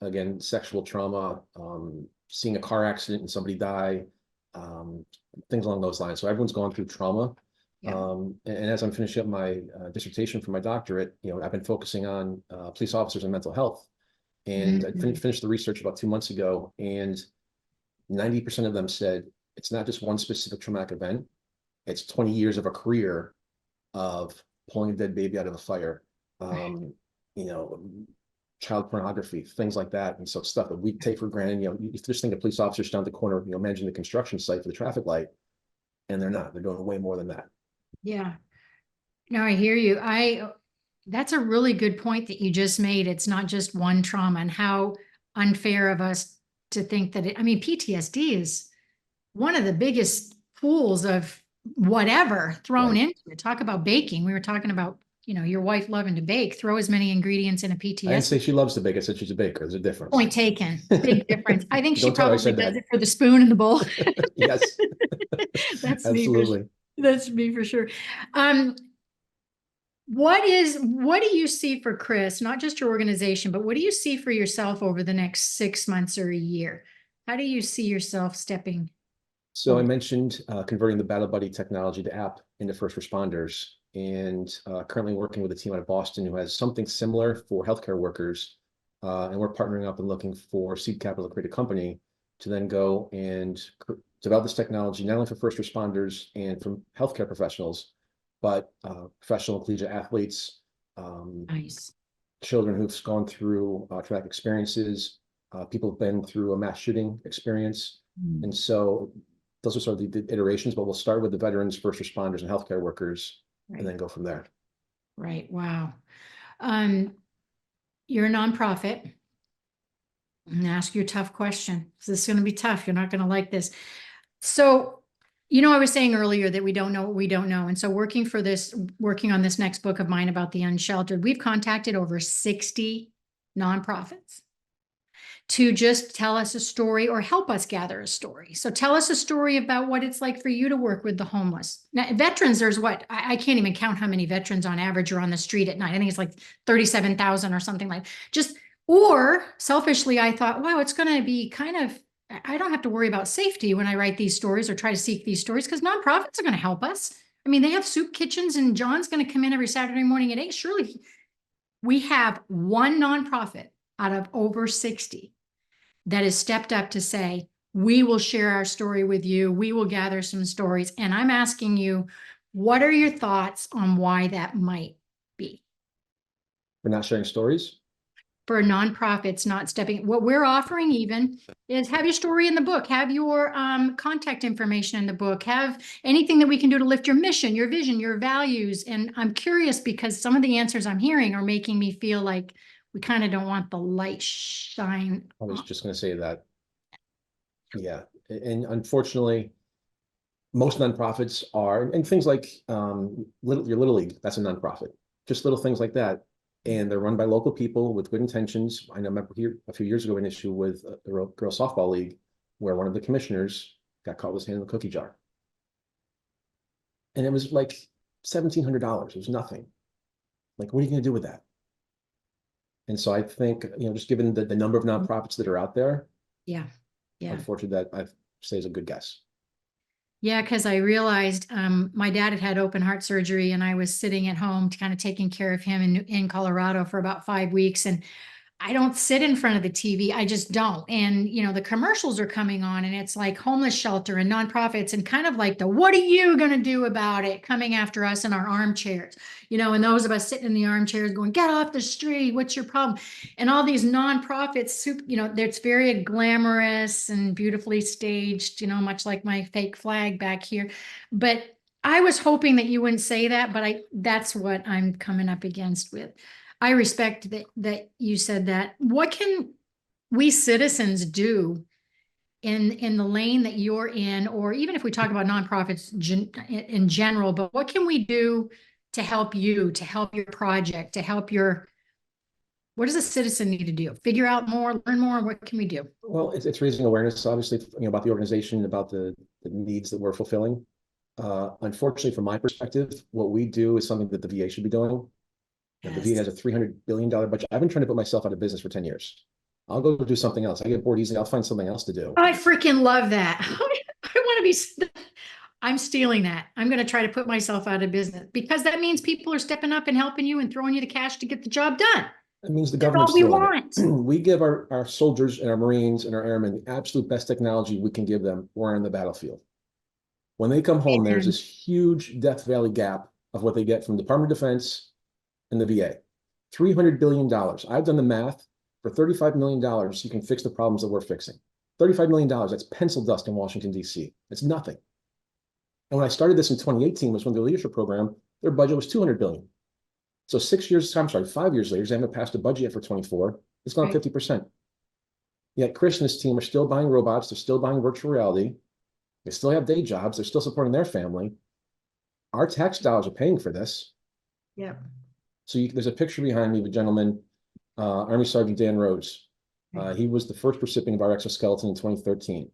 Again, sexual trauma, seeing a car accident and somebody die, things along those lines. So everyone's gone through trauma. And as I'm finishing up my dissertation for my doctorate, I've been focusing on police officers and mental health. And I finished the research about 2 months ago, and 90% of them said it's not just one specific traumatic event, it's 20 years of a career of pulling a dead baby out of a fire, child pornography, things like that. And so stuff that we take for granted, you just think of police officers down the corner, managing the construction site for the traffic light, and they're not. They're doing way more than that. Yeah. No, I hear you. That's a really good point that you just made. It's not just one trauma, and how unfair of us to think that PTSD is one of the biggest pools of whatever thrown into it. Talk about baking. We were talking about, your wife loving to bake. Throw as many ingredients in a PTSD. I didn't say she loves to bake. I said she's a baker. There's a difference. Point taken. Big difference. I think she Don't tell her I probably said does that. it for the spoon and the bowl. Yes. That's Absolutely. me. That's me for sure. What do you see for Chris, not just your organization, but what do you see for yourself over the next 6 months or a year? How do you see yourself stepping? So I mentioned converting the Battle Buddy technology to app into first responders, and currently working with a team out of Boston who has something similar for healthcare workers. And we're partnering up and looking for seed capital to create a company to then go and develop this technology, not only for first responders and for healthcare professionals, but professional and collegiate athletes, Nice. children who've gone through traumatic experiences, people who've been through a mass shooting experience. And so those are sort of the iterations, but we'll start with the veterans, first responders, and healthcare workers, and then go from there. Right. Wow. You're a nonprofit. I'm gonna ask you a tough question. This is going to be tough. You're not going to like this. So, I was saying earlier that we don't know what we don't know. And so working on this next book of mine about the unsheltered, we've contacted over 60 nonprofits to just tell us a story or help us gather a story. So tell us a story about what it's like for you to work with the homeless. Now, veterans, there's I can't even count how many veterans on average are on the street at night. I think it's like 37,000 or something like or selfishly, I thought, wow, it's going to be I don't have to worry about safety when I write these stories or try to seek these stories, because nonprofits are going to help us. They have soup kitchens, and John's going to come in every Saturday morning at 8. Surely we have one nonprofit out of over 60 that has stepped up to say, we will share our story with you. We will gather some stories. And I'm asking you, what are your thoughts on why that might be? We're not sharing stories? For nonprofits not stepping, what we're offering even is have your story in the book, have your contact information in the book, have anything that we can do to lift your mission, your vision, your values. And I'm curious because some of the answers I'm hearing are making me feel like we kind of don't want the light shine. I was just going to say that. Yeah. And unfortunately, most nonprofits are, and things like your Little League, that's a nonprofit, just little things like that. And they're run by local people with good intentions. I remember here a few years ago an issue with the girls softball league, where one of the commissioners got caught with his hand in the cookie jar. And it was like $1,700. It was nothing. Like, what are you going to do with that? And so I think, just given the number of nonprofits that are out there, Yeah. unfortunately, that I say is a good guess. Yeah, because I realized my dad had open heart surgery, and I was sitting at home kind of taking care of him in Colorado for about 5 weeks. And I don't sit in front of the TV. I just don't. And, the commercials are coming on, and it's like homeless shelter and nonprofits and kind of like what are you going to do about it coming after us in our armchairs, and those of us sitting in the armchairs going, get off the street. What's your problem? And all these nonprofits, it's very glamorous and beautifully staged, much like my fake flag back here. But I was hoping that you wouldn't say that, but that's what I'm coming up against with. I respect that you said that. What can we citizens do in the lane that you're in, or even if we talk about nonprofits in general, but what can we do to help you, to help your project, to help what does a citizen need to do? Figure out more, learn more? What can we do? Well, it's raising awareness, obviously, about the organization, about the needs that we're fulfilling. Unfortunately, from my perspective, what we do is something that the VA should be doing. The VA has a $300 billion budget. I've been trying to put myself out of business for 10 years. I'll go do something else. I get bored easily. I'll find something else to do. I freaking love that. I want to be, I'm stealing that. I'm going to try to put myself out of business, because that means people are stepping up and helping you and throwing you the cash to get the job done. It means the That's government's all we doing want. it. We give our soldiers and our Marines and our airmen the absolute best technology we can give them. We're on the battlefield. When they come home, there's this huge Death Valley gap of what they get from the Department of Defense and the VA. $300 billion. I've done the math. For $35 million, you can fix the problems that we're fixing. $35 million, that's pencil dust in Washington, D.C. It's nothing. And when I started this in 2018, was when the leadership program, their budget was $200 billion. So 5 years later, they haven't passed a budget yet for 24. It's gone 50%. Yet Chris and his team are still buying robots. They're still buying virtual reality. They still have day jobs. They're still supporting their family. Our tax dollars are paying for this. Yeah. So there's a picture behind me of a gentleman, Army Sergeant Dan Rose. He was the first recipient of our exoskeleton in 2013.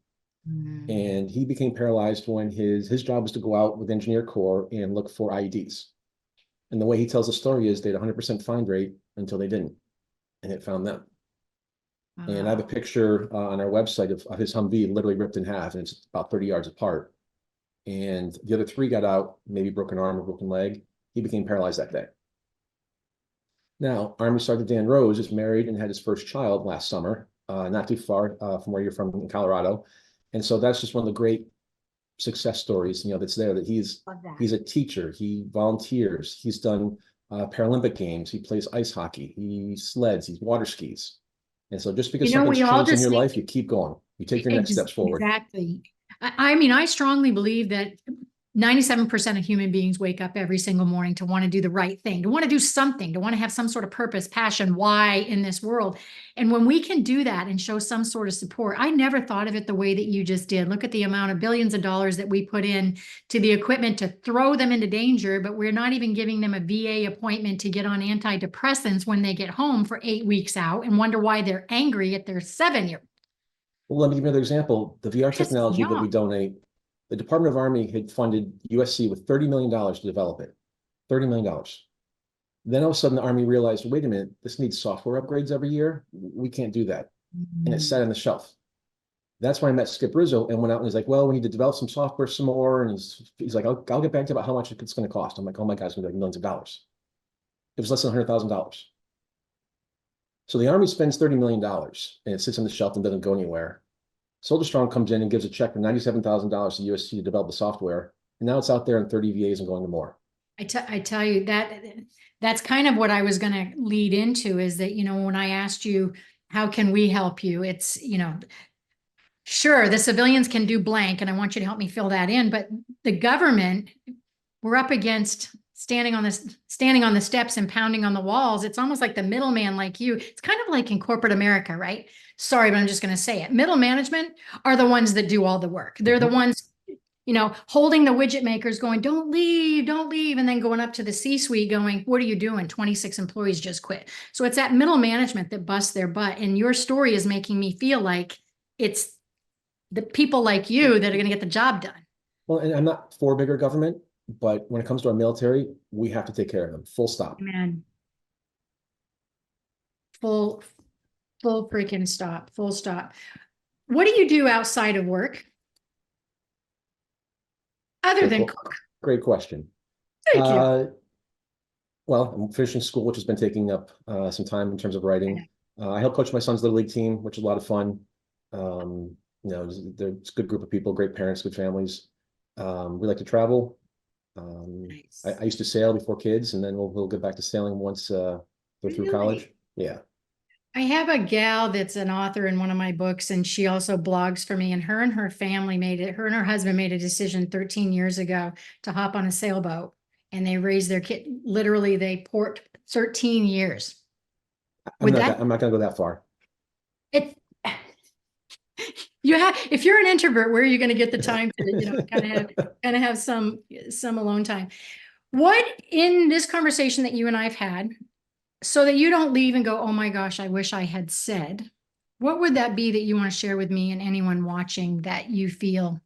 And he became paralyzed when his job was to go out with Engineer Corps and look for IEDs. And the way he tells the story is they had a 100% find rate until they didn't, and it found them. And I have a picture on our website of his Humvee literally ripped in half, and it's about 30 yards apart. And the other 3 got out, maybe broken arm or broken leg. He became paralyzed that day. Now, Army Sergeant Dan Rose is married and had his first child last summer, not too far from where you're from in Colorado. And so that's just one of the great success stories, that's there, that he's a teacher. He volunteers. He's done Paralympic games. He plays ice hockey. He sleds. He water skis. And so just because something's changed in your life, you keep going. You take your next steps forward. Exactly. I strongly believe that 97% of human beings wake up every single morning to want to do the right thing, to want to do something, to want to have some sort of purpose, passion, why in this world. And when we can do that and show some sort of support, I never thought of it the way that you just did. Look at the amount of billions of dollars that we put in to the equipment to throw them into danger, but we're not even giving them a VA appointment to get on antidepressants when they get home for 8 weeks out and wonder why they're angry at their 7-year. Well, let me give you another example. The VR technology that we donate, the Department of Army had funded USC with $30 million to develop it. $30 million. Then all of a sudden the Army realized, wait a minute, this needs software upgrades every year. We can't do that. And it sat on the shelf. That's when I met Skip Rizzo and went out and he's like, well, we need to develop some software some more. And he's like, I'll get back to you about how much it's going to cost. I'm like, oh my God, it's going to be like millions of dollars. It was less than $100,000. So the Army spends $30 million and it sits on the shelf and doesn't go anywhere. SoldierStrong comes in and gives a check for $97,000 to USC to develop the software. And now it's out there in 30 VAs and going to more. I tell you that's kind of what I was going to lead into, is that, when I asked you, how can we help you? It's, sure, the civilians can do blank, and I want you to help me fill that in. But the government, we're up against standing on the steps and pounding on the walls. It's almost like the middleman, like you. It's kind of like in corporate America, right? Sorry, but I'm just going to say it. Middle management are the ones that do all the work. They're the ones, holding the widget makers going, don't leave. And then going up to the C-suite going, what are you doing? 26 employees just quit. So it's that middle management that busts their butt. And your story is making me feel like it's the people like you that are going to get the job done. Well, and I'm not for bigger government, but when it comes to our military, we have to take care of them. Full stop. Amen. Full freaking stop. Full stop. What do you do outside of work? Other than cook? Great question. Thank you. Well, I'm finishing school, which has been taking up some time in terms of writing. I help coach my son's little league team, which is a lot of fun. There's a good group of people, great parents, good families. We like to travel. Nice. I used to sail before kids, and then we'll get back to sailing once they're through college. Yeah. I have a gal that's an author in one of my books, and she also blogs for me, and her family her and her husband made a decision 13 years ago to hop on a sailboat, and they raised their kid. Literally, they port 13 years. I'm not gonna go that far. If you're an introvert, where are you going to get the time to, kind of have some alone time? What in this conversation that you and I've had, so that you don't leave and go, oh my gosh, I wish I had said, what would that be that you want to share with me and anyone watching that you feel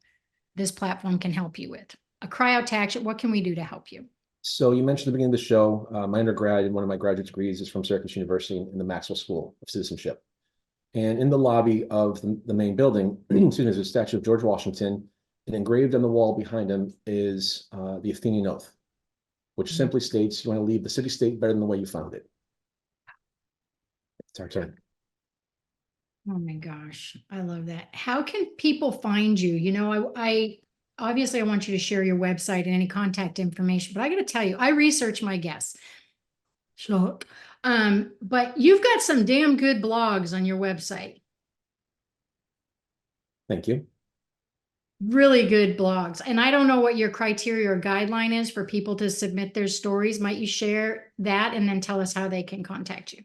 this platform can help you with? A cry out to action. What can we do to help you? So you mentioned at the beginning of the show, my undergrad and one of my graduate degrees is from Syracuse University in the Maxwell School of Citizenship. And in the lobby of the main building, excuse me, there's a statue of George Washington, and engraved on the wall behind him is the Athenian Oath, which simply states you want to leave the city-state better than the way you found it. It's our turn. Oh my gosh, I love that. How can people find you? I obviously I want you to share your website and any contact information, but I got to tell you, I research my guests. So, but you've got some damn good blogs on your website. Thank you. Really good blogs. And I don't know what your criteria or guideline is for people to submit their stories. Might you share that and then tell us how they can contact you?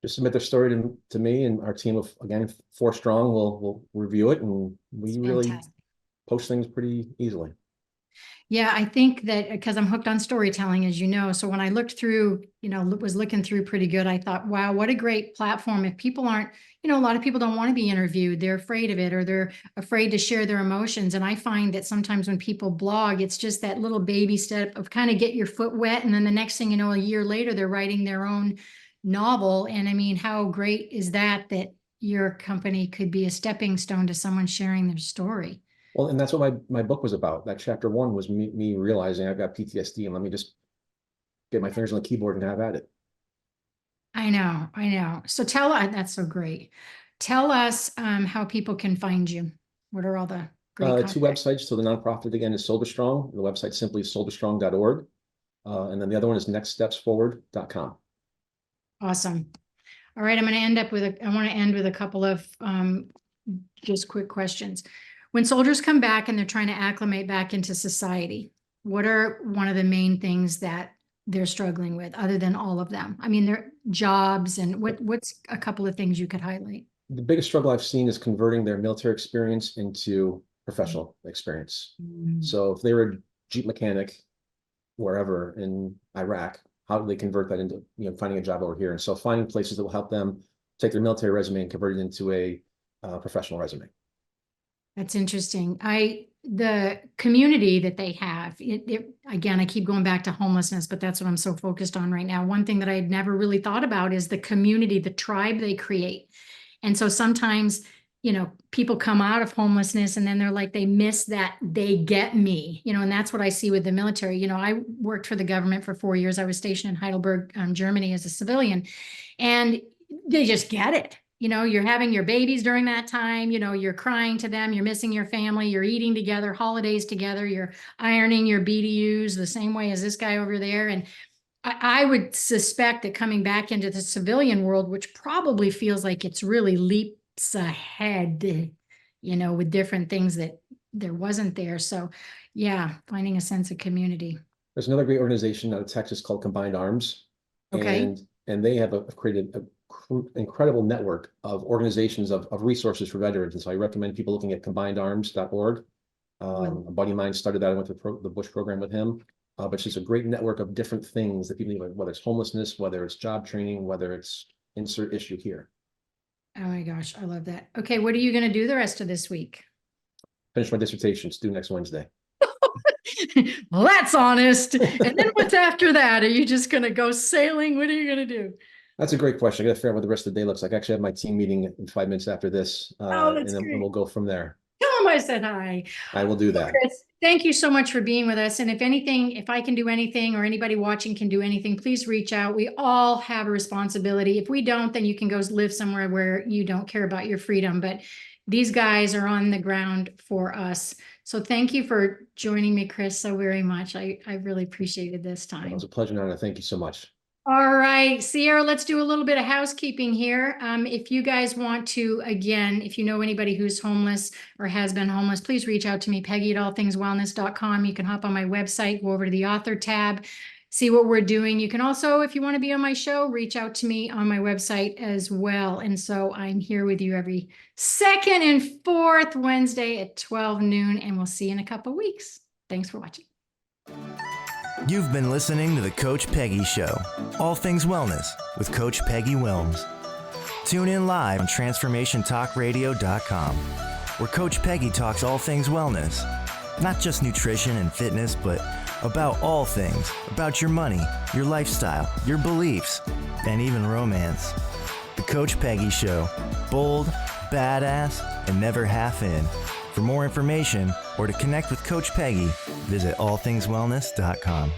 Just submit their story to me, and our team of, again, 4 strong will review it, and we really post things pretty easily. Yeah, I think that because I'm hooked on storytelling, as you know. So when I looked through, was looking through pretty good, I thought, wow, what a great platform. If people aren't, a lot of people don't want to be interviewed. They're afraid of it, or they're afraid to share their emotions. And I find that sometimes when people blog, it's just that little baby step of kind of get your foot wet. And then the next thing you know, a year later, they're writing their own novel. And I mean, how great is that your company could be a stepping stone to someone sharing their story? Well, and that's what my book was about. That chapter 1 was me realizing I've got PTSD, and let me just get my fingers on the keyboard and have at it. I know. So that's so great. Tell us how people can find you. What are all the great 2 websites. So the nonprofit, again, is SoldierStrong. The website simply is soldierstrong.org. And then the other one is nextstepsforward.com. Awesome. All right. I want to end with a couple of just quick questions. When soldiers come back and they're trying to acclimate back into society, what are one of the main things that they're struggling with, other than all of them? I mean, their jobs, and what's a couple of things you could highlight? The biggest struggle I've seen is converting their military experience into professional experience. So if they were a Jeep mechanic wherever in Iraq, how do they convert that into finding a job over here? And so finding places that will help them take their military resume and convert it into a professional resume. That's interesting. The community that they have, again, I keep going back to homelessness, but that's what I'm so focused on right now. One thing that I had never really thought about is the community, the tribe they create. And so sometimes, people come out of homelessness and then they're like, they miss that they get me, and that's what I see with the military. I worked for the government for 4 years. I was stationed in Heidelberg, Germany as a civilian, and they just get it. You're having your babies during that time, you're crying to them, you're missing your family, you're eating together, holidays together, you're ironing your BDUs the same way as this guy over there. And I would suspect that coming back into the civilian world, which probably feels like it's really leaps ahead, with different things that there wasn't there. So yeah, finding a sense of community. There's another great organization out of Texas called Combined Arms. Okay. And they have created an incredible network of organizations of resources for veterans. And so I recommend people looking at combinedarms.org. A buddy of mine started that. I went to the Bush program with him. But it's just a great network of different things that people need, whether it's homelessness, whether it's job training, whether it's insert issue here. Oh my gosh, I love that. Okay, what are you going to do the rest of this week? Finish my dissertation. It's due next Wednesday. Well, that's honest. And then what's after that? Are you just going to go sailing? What are you going to do? That's a great question. I got to figure out what the rest of the day looks like. I actually have my team meeting in 5 minutes after this, Oh, and that's then great. we'll go from there. Tell them I said hi. I will do that. Chris, thank you so much for being with us. And if anything, if I can do anything or anybody watching can do anything, please reach out. We all have a responsibility. If we don't, then you can go live somewhere where you don't care about your freedom. But these guys are on the ground for us. So thank you for joining me, Chris, so very much. I really appreciated this It time. was a pleasure, Nana. Thank you so much. All right, Sierra, let's do a little bit of housekeeping here. If you guys want to, again, if you know anybody who's homeless or has been homeless, please reach out to me, Peggy at allthingswellness.com. You can hop on my website, go over to the author tab, see what we're doing. You can also, if you want to be on my show, reach out to me on my website as well. And so I'm here with you every second and fourth Wednesday at 12 noon, and we'll see you in a couple weeks. Thanks for watching. You've been listening to The Coach Peggy Show, all things wellness with Coach Peggy Wilms. Tune in live on transformationtalkradio.com, where Coach Peggy talks all things wellness, not just nutrition and fitness, but about all things, about your money, your lifestyle, your beliefs, and even romance. The Coach Peggy Show, bold, badass, and never half in. For more information or to connect with Coach Peggy, visit allthingswellness.com.